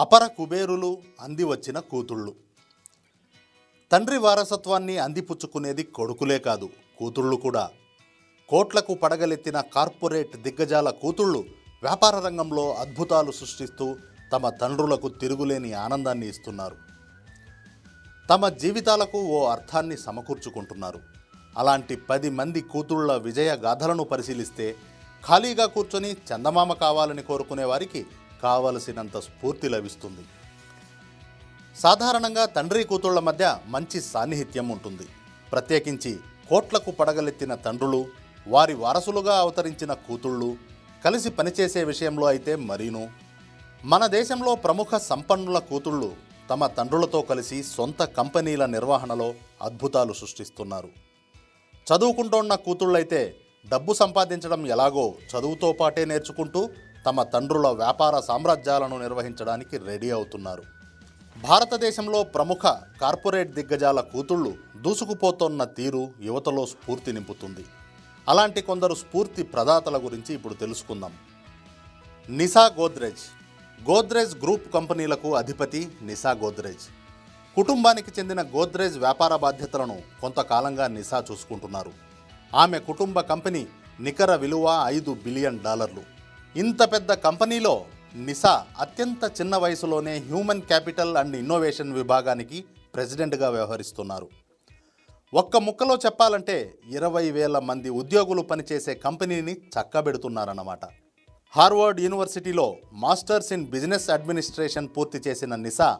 అపర కుబేరులు అంది వచ్చిన కూతుళ్ళు. తండ్రి వారసత్వాన్ని అందిపుచ్చుకునేది కొడుకులే కాదు, కూతుళ్ళు కూడా. కోట్లకు పడగలెత్తిన కార్పొరేట్ దిగ్గజాల కూతుళ్ళు వ్యాపార రంగంలో అద్భుతాలు సృష్టిస్తూ తమ తండ్రులకు తిరుగులేని ఆనందాన్ని ఇస్తున్నారు. తమ జీవితాలకు ఓ అర్థాన్ని సమకూర్చుకుంటున్నారు. అలాంటి 10 మంది కూతుళ్ల విజయ గాథలను పరిశీలిస్తే ఖాళీగా కూర్చొని చందమామ కావాలని కోరుకునే వారికి కావలసినంత స్ఫూర్తి లభిస్తుంది. సాధారణంగా తండ్రి కూతుళ్ల మధ్య మంచి సాన్నిహిత్యం ఉంటుంది. ప్రత్యేకించి కోట్లకు పడగలెత్తిన తండ్రులు, వారి వారసులుగా అవతరించిన కూతుళ్ళు కలిసి పనిచేసే విషయంలో అయితే మరీను. మన దేశంలో ప్రముఖ సంపన్నుల కూతుళ్ళు తమ తండ్రులతో కలిసి సొంత కంపెనీల నిర్వహణలో అద్భుతాలు సృష్టిస్తున్నారు. చదువుకుంటోన్న కూతుళ్ళైతే డబ్బు సంపాదించడం ఎలాగో చదువుతో పాటే నేర్చుకుంటూ తమ తండ్రుల వ్యాపార సామ్రాజ్యాలను నిర్వహించడానికి రెడీ అవుతున్నారు. భారతదేశంలో ప్రముఖ కార్పొరేట్ దిగ్గజాల కూతుళ్ళు దూసుకుపోతోన్న తీరు యువతలో స్ఫూర్తి నింపుతుంది. అలాంటి కొందరు స్ఫూర్తి ప్రదాతల గురించి ఇప్పుడు తెలుసుకుందాం. నిసా గోద్రేజ్. గోద్రేజ్ గ్రూప్ కంపెనీలకు అధిపతి నిసా గోద్రేజ్. కుటుంబానికి చెందిన గోద్రేజ్ వ్యాపార బాధ్యతలను కొంతకాలంగా నిసా చూసుకుంటున్నారు. ఆమె కుటుంబ కంపెనీ నికర విలువ $5 బిలియన్. ఇంత పెద్ద కంపెనీలో నిసా అత్యంత చిన్న వయసులోనే హ్యూమన్ క్యాపిటల్ అండ్ ఇన్నోవేషన్ విభాగానికి ప్రెసిడెంట్గా వ్యవహరిస్తున్నారు. ఒక్క ముక్కలో చెప్పాలంటే 20,000 మంది ఉద్యోగులు పనిచేసే కంపెనీని చక్కబెడుతున్నారన్నమాట. హార్వర్డ్ యూనివర్సిటీలో మాస్టర్స్ ఇన్ బిజినెస్ అడ్మినిస్ట్రేషన్ పూర్తి చేసిన నిసా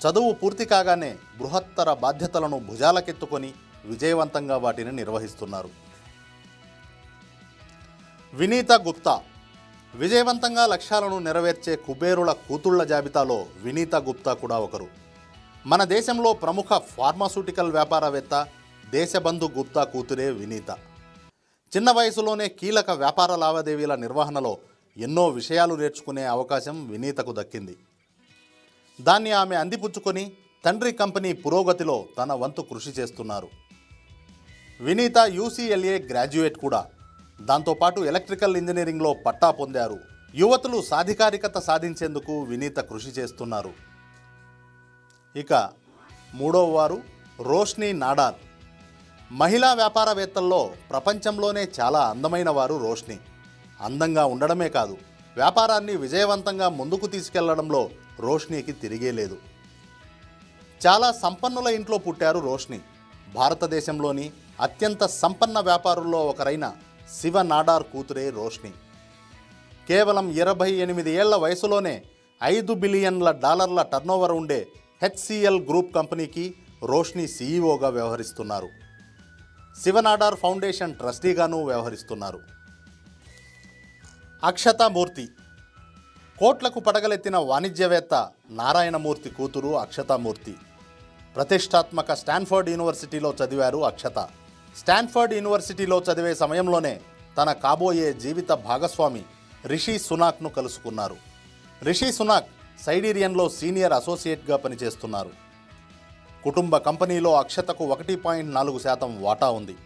చదువు పూర్తి కాగానే బృహత్తర బాధ్యతలను భుజాలకెత్తుకొని విజయవంతంగా వాటిని నిర్వహిస్తున్నారు. వినీతా గుప్తా. విజయవంతంగా లక్ష్యాలను నెరవేర్చే కుబేరుల కూతుళ్ల జాబితాలో వినీతా గుప్తా కూడా ఒకరు. మన దేశంలో ప్రముఖ ఫార్మాస్యూటికల్ వ్యాపారవేత్త దేశబంధు గుప్తా కూతురే వినీత. చిన్న వయసులోనే కీలక వ్యాపార లావాదేవీల నిర్వహణలో ఎన్నో విషయాలు నేర్చుకునే అవకాశం వినీతకు దక్కింది. దాన్ని ఆమె అందిపుచ్చుకొని తండ్రి కంపెనీ పురోగతిలో తన వంతు కృషి చేస్తున్నారు. వినీత UCLA గ్రాడ్యుయేట్ కూడా. దాంతోపాటు ఎలక్ట్రికల్ ఇంజనీరింగ్లో పట్టా పొందారు. యువతులు సాధికారికత సాధించేందుకు వినీత కృషి చేస్తున్నారు. ఇక మూడవ వారు రోష్ని నాడార్. మహిళా వ్యాపారవేత్తల్లో ప్రపంచంలోనే చాలా అందమైన వారు రోష్ని. అందంగా ఉండడమే కాదు, వ్యాపారాన్ని విజయవంతంగా ముందుకు తీసుకెళ్లడంలో రోష్నీకి తిరిగే లేదు. చాలా సంపన్నుల ఇంట్లో పుట్టారు రోష్ని. భారతదేశంలోని అత్యంత సంపన్న వ్యాపారుల్లో ఒకరైన శివ నాడార్ కూతురే రోష్ని. కేవలం 28 ఏళ్ల వయసులోనే $5 బిలియన్ టర్నోవర్ ఉండే HCL గ్రూప్ కంపెనీకి రోష్ని CEOగా వ్యవహరిస్తున్నారు. శివ నాడార్ ఫౌండేషన్ ట్రస్టీగాను వ్యవహరిస్తున్నారు. అక్షతామూర్తి. కోట్లకు పడగలెత్తిన వాణిజ్యవేత్త నారాయణమూర్తి కూతురు అక్షతామూర్తి. ప్రతిష్టాత్మక స్టాన్ఫర్డ్ యూనివర్సిటీలో చదివారు అక్షత. స్టాన్ఫర్డ్ యూనివర్సిటీలో చదివే సమయంలోనే తన కాబోయే జీవిత భాగస్వామి రిషి సునాక్ను కలుసుకున్నారు. రిషి సునాక్ సైడీరియన్లో సీనియర్ అసోసియేట్గా పనిచేస్తున్నారు. కుటుంబ కంపెనీలో అక్షతకు 1.4% వాటా ఉంది.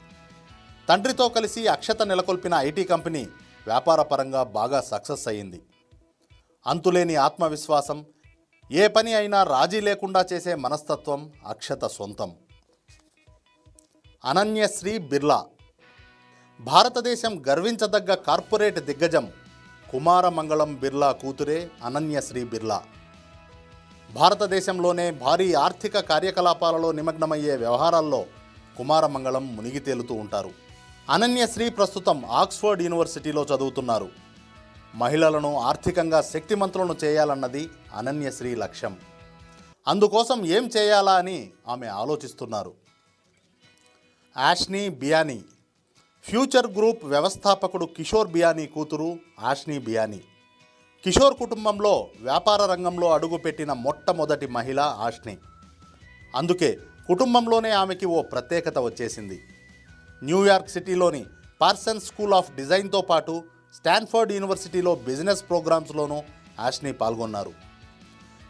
తండ్రితో కలిసి అక్షత నెలకొల్పిన ఐటీ కంపెనీ వ్యాపారపరంగా బాగా సక్సెస్ అయింది. అంతులేని ఆత్మవిశ్వాసం, ఏ పని అయినా రాజీ లేకుండా చేసే మనస్తత్వం అక్షత సొంతం. అనన్యశ్రీ బిర్లా. భారతదేశం గర్వించదగ్గ కార్పొరేట్ దిగ్గజం కుమారమంగళం బిర్లా కూతురే అనన్యశ్రీ బిర్లా. భారతదేశంలోనే భారీ ఆర్థిక కార్యకలాపాలలో నిమగ్నమయ్యే వ్యవహారాల్లో కుమారమంగళం మునిగి తేలుతూ ఉంటారు. అనన్యశ్రీ ప్రస్తుతం ఆక్స్ఫర్డ్ యూనివర్సిటీలో చదువుతున్నారు. మహిళలను ఆర్థికంగా శక్తిమంతులను చేయాలన్నది అనన్యశ్రీ లక్ష్యం. అందుకోసం ఏం చేయాలా అని ఆమె ఆలోచిస్తున్నారు. ఆష్నీ బియానీ. ఫ్యూచర్ గ్రూప్ వ్యవస్థాపకుడు కిషోర్ బియానీ కూతురు ఆష్నీ బియానీ. కిషోర్ కుటుంబంలో వ్యాపార రంగంలో అడుగుపెట్టిన మొట్టమొదటి మహిళ ఆష్నీ. అందుకే కుటుంబంలోనే ఆమెకి ఓ ప్రత్యేకత వచ్చేసింది. న్యూయార్క్ సిటీలోని పార్సన్ స్కూల్ ఆఫ్ డిజైన్తో పాటు స్టాన్ఫర్డ్ యూనివర్సిటీలో బిజినెస్ ప్రోగ్రామ్స్లోనూ ఆష్నీ పాల్గొన్నారు.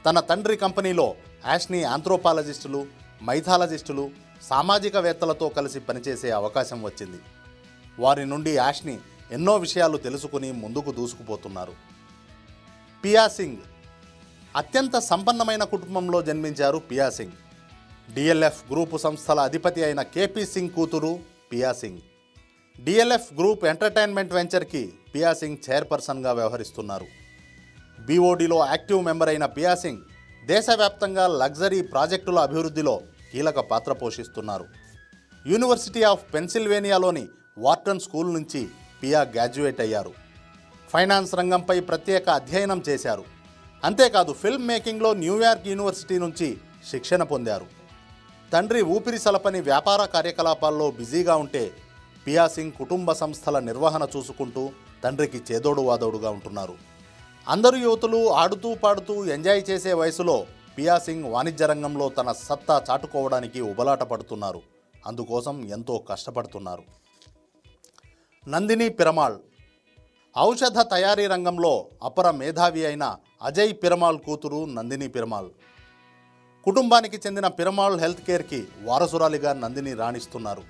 తన తండ్రి కంపెనీలో ఆష్నీ ఆంథ్రోపాలజిస్టులు, మైథాలజిస్టులు, సామాజికవేత్తలతో కలిసి పనిచేసే అవకాశం వచ్చింది. వారి నుండి ఆష్నీ ఎన్నో విషయాలు తెలుసుకుని ముందుకు దూసుకుపోతున్నారు. పియా సింగ్. అత్యంత సంపన్నమైన కుటుంబంలో జన్మించారు పియా సింగ్. డిఎల్ఎఫ్ గ్రూపు సంస్థల అధిపతి అయిన కేపీ సింగ్ కూతురు Piya Singh. DLF group entertainment వెంచర్కి పియా సింగ్ చైర్పర్సన్గా వ్యవహరిస్తున్నారు. బీఓడిలో యాక్టివ్ మెంబర్ అయిన పియా సింగ్ దేశవ్యాప్తంగా లగ్జరీ ప్రాజెక్టుల అభివృద్ధిలో కీలక పాత్ర పోషిస్తున్నారు. యూనివర్సిటీ ఆఫ్ పెన్సిల్వేనియాలోని వార్టన్ స్కూల్ నుంచి పియా గ్రాడ్యుయేట్ అయ్యారు. ఫైనాన్స్ రంగంపై ప్రత్యేక అధ్యయనం చేశారు. అంతేకాదు ఫిల్మ్ మేకింగ్లో న్యూయార్క్ యూనివర్సిటీ నుంచి శిక్షణ పొందారు. తండ్రి ఊపిరి సలపని వ్యాపార కార్యకలాపాల్లో బిజీగా ఉంటే పియా సింగ్ కుటుంబ సంస్థల నిర్వహణ చూసుకుంటూ తండ్రికి చేదోడు వాదోడుగా ఉంటున్నారు. అందరు యువతులు ఆడుతూ పాడుతూ ఎంజాయ్ చేసే వయసులో పియా సింగ్ వాణిజ్య రంగంలో తన సత్తా చాటుకోవడానికి ఉబలాట పడుతున్నారు. అందుకోసం ఎంతో కష్టపడుతున్నారు. నందిని పిరమాల్. ఔషధ తయారీ రంగంలో అపర మేధావి అయిన అజయ్ పిరమాల్ కూతురు నందిని పిరమాల్. కుటుంబానికి చెందిన పిరమాల్ హెల్త్ కేర్కి వారసురాలిగా నందిని రాణిస్తున్నారు.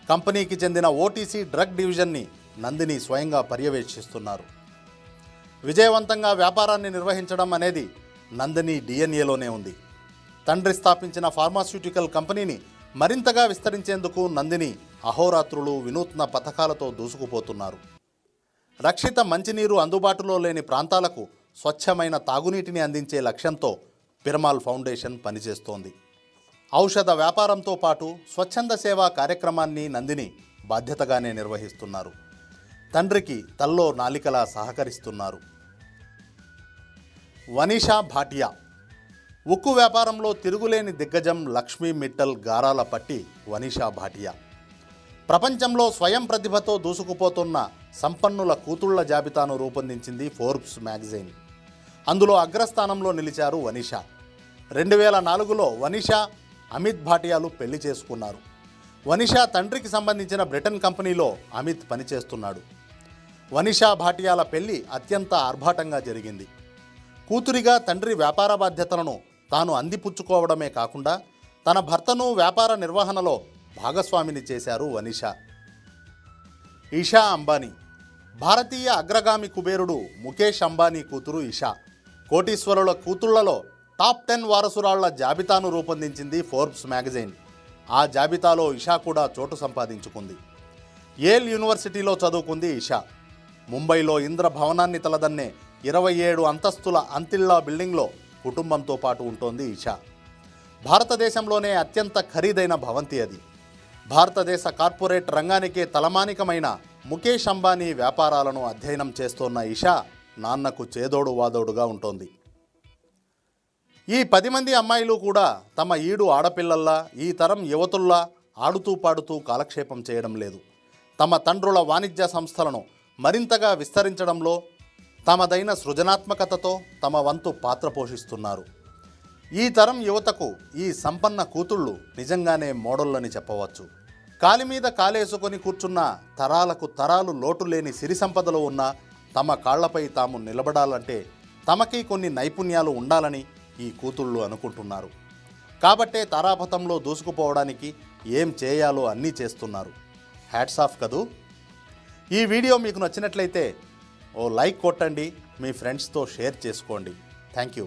కంపెనీకి చెందిన ఓటీసీ డ్రగ్ డివిజన్ని నందిని స్వయంగా పర్యవేక్షిస్తున్నారు. విజయవంతంగా వ్యాపారాన్ని నిర్వహించడం అనేది నందిని డిఎన్ఏలోనే ఉంది. తండ్రి స్థాపించిన ఫార్మాస్యూటికల్ కంపెనీని మరింతగా విస్తరించేందుకు నందిని అహోరాత్రులు వినూత్న పథకాలతో దూసుకుపోతున్నారు. రక్షిత మంచినీరు అందుబాటులో లేని ప్రాంతాలకు స్వచ్ఛమైన తాగునీటిని అందించే లక్ష్యంతో పిరమాల్ ఫౌండేషన్ పనిచేస్తోంది. ఔషధ వ్యాపారంతో పాటు స్వచ్ఛంద సేవా కార్యక్రమాన్ని నందిని బాధ్యతగానే నిర్వహిస్తున్నారు. తండ్రికి తల్లో నాలికలా సహకరిస్తున్నారు. వనీషా భాటియా. ఉక్కు వ్యాపారంలో తిరుగులేని దిగ్గజం లక్ష్మీ మిట్టల్ గారాల పట్టి వనీషా భాటియా. ప్రపంచంలో స్వయం ప్రతిభతో దూసుకుపోతున్న సంపన్నుల కూతుళ్ల జాబితాను రూపొందించింది ఫోర్బ్స్ మ్యాగజైన్. అందులో అగ్రస్థానంలో నిలిచారు వనీషా. 2004లో వనీషా అమిత్ భాటియాలు పెళ్లి చేసుకున్నారు. వనీషా తండ్రికి సంబంధించిన బ్రిటన్ కంపెనీలో అమిత్ పనిచేస్తున్నాడు. వనీషా భాటియాల పెళ్లి అత్యంత ఆర్భాటంగా జరిగింది. కూతురిగా తండ్రి వ్యాపార బాధ్యతలను తాను అందిపుచ్చుకోవడమే కాకుండా తన భర్తను వ్యాపార నిర్వహణలో భాగస్వామిని చేశారు వనీషా. ఇషా అంబానీ. భారతీయ అగ్రగామి కుబేరుడు ముఖేష్ అంబానీ కూతురు ఇషా. కోటీశ్వరుల కూతుళ్లలో టాప్ 10 వారసురాళ్ల జాబితాను రూపొందించింది ఫోర్బ్స్ మ్యాగజైన్. ఆ జాబితాలో ఇషా కూడా చోటు సంపాదించుకుంది. యేల్ యూనివర్సిటీలో చదువుకుంది ఇషా. ముంబైలో ఇంద్ర భవనాన్ని తలదన్నే 27 అంతస్తుల అంతిల్లా బిల్డింగ్లో కుటుంబంతో పాటు ఉంటోంది ఇషా. భారతదేశంలోనే అత్యంత ఖరీదైన భవంతి అది. భారతదేశ కార్పొరేట్ రంగానికే తలమానికమైన ముఖేష్ అంబానీ వ్యాపారాలను అధ్యయనం చేస్తోన్న ఇషా నాన్నకు చేదోడు వాదోడుగా ఉంటోంది. ఈ 10 మంది అమ్మాయిలు కూడా తమ ఈడు ఆడపిల్లల్లా, ఈ తరం యువతుల్లా ఆడుతూ పాడుతూ కాలక్షేపం చేయడం లేదు. తమ తండ్రుల వాణిజ్య సంస్థలను మరింతగా విస్తరించడంలో తమదైన సృజనాత్మకతతో తమ వంతు పాత్ర పోషిస్తున్నారు. ఈ తరం యువతకు ఈ సంపన్న కూతుళ్ళు నిజంగానే మోడళ్ళని చెప్పవచ్చు. కాలి మీద కాలేసుకొని కూర్చున్న తరాలకు తరాలు లోటు లేని సిరి సంపదలు ఉన్న తమ కాళ్లపై తాము నిలబడాలంటే తమకి కొన్ని నైపుణ్యాలు ఉండాలని ఈ కూతుళ్ళు అనుకుంటున్నారు. కాబట్టే తారాపథంలో దూసుకుపోవడానికి ఏం చేయాలో అన్నీ చేస్తున్నారు. హ్యాట్స్ ఆఫ్ కదూ. ఈ వీడియో మీకు నచ్చినట్లయితే ఓ లైక్ కొట్టండి, మీ ఫ్రెండ్స్తో షేర్ చేసుకోండి. Thank you.